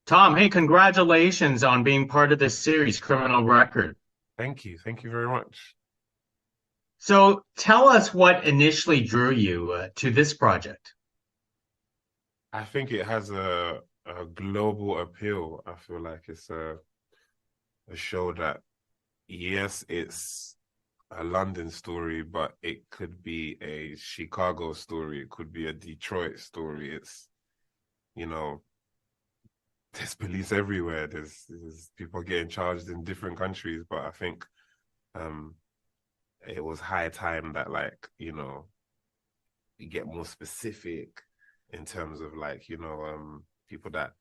Tom, hey, congratulations on being part of this series, Criminal Record. Thank you. Thank you very much. So tell us what initially drew you to this project. I think it has a global appeal. I feel like it's a show that, yes, it's a London story, but it could be a Chicago story. It could be a Detroit story. You know, there's police everywhere. There's people getting charged in different countries, but I think um it was high time that, we get more specific in terms of, people that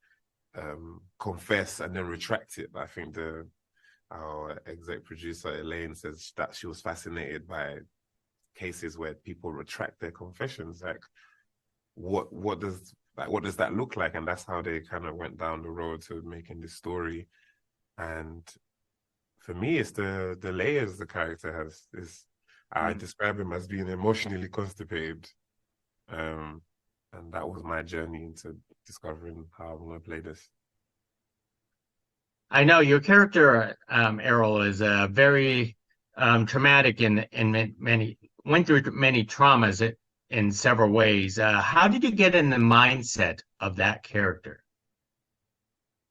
confess and then retract it. I think the our exec producer Elaine says that she was fascinated by cases where people retract their confessions. Like, what does that look like? And that's how they kind of went down the road to making this story. And for me, it's the layers the character has. I describe him as being emotionally constipated. And that was my journey into discovering how I'm going to play this. I know your character, Errol, is very traumatic in many, went through many traumas in several ways. How did you get in the mindset of that character?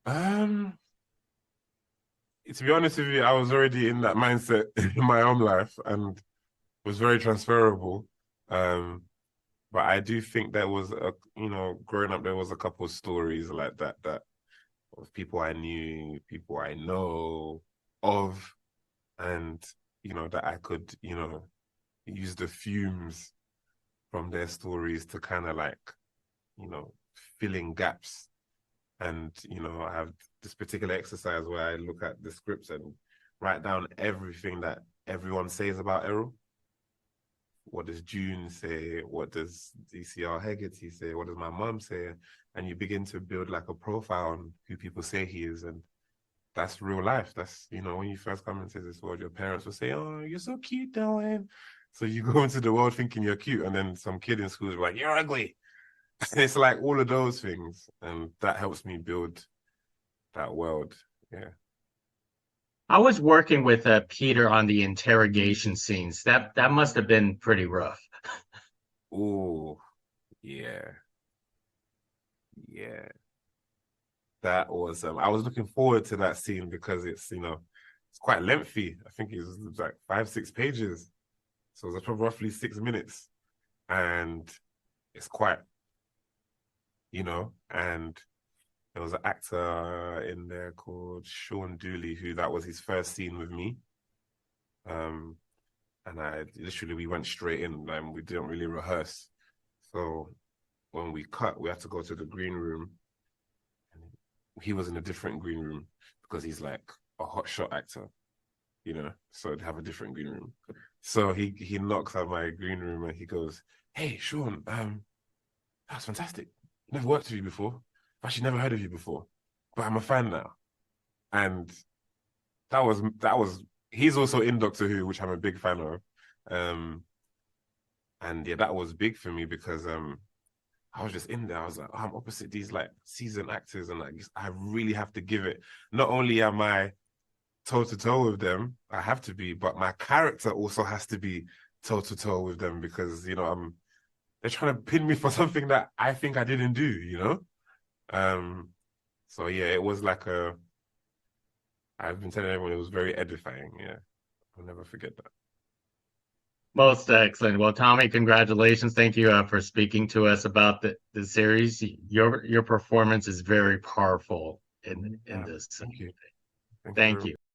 Um, to be honest with you, I was already in that mindset in my own life and was very transferable. Um, but I do think there was growing up, there was a couple of stories like that of people I knew, people I know of, and that I could use the fumes from their stories to kind of you know fill in gaps. And I have this particular exercise where I look at the scripts and write down everything that everyone says about Errol. What does June say? What does DCR Hegarty say? What does my mum say? And you begin to build like a profile on who people say he is. And that's real life. That's, when you first come into this world, your parents will say, "Oh, you're so cute, Dionne." So you go into the world thinking you're cute. And then some kid in school is like, "You're ugly." It's like all of those things. And that helps me build that world. Yeah. I was working with Peter on the interrogation scenes. That must have been pretty rough. Oh, yeah. Yeah. That was I was looking forward to that scene because it's quite lengthy. I think it's like 5, 6 pages. So it's roughly 6 minutes. And it's quite, and there was an actor in there called Shaun Dooley, who that was his first scene with me. Um, and we went straight in and we didn't really rehearse. So when we cut, we had to go to the green room. And he was in a different green room because he's like a hotshot actor, so they have a different green room. So he knocks at my green room and he goes, "Hey, Shaun, that's fantastic. Never worked with you before. I've actually never heard of you before, but I'm a fan now." And that was he's also in Doctor Who, which I'm a big fan of. And yeah, that was big for me because I was just in there. I was like, oh, I'm opposite these like seasoned actors, and like I really have to give it. Not only am I toe to toe with them, I have to be, but my character also has to be toe to toe with them because they're trying to pin me for something that I think I didn't do. Um, so yeah, it was like I've been telling everyone it was very edifying. Yeah, I'll never forget that. Most excellent. Well, Tommy, congratulations. Thank you for speaking to us about the series. Your performance is very powerful in Yeah, this. thank you. Thank you Thank very you. much.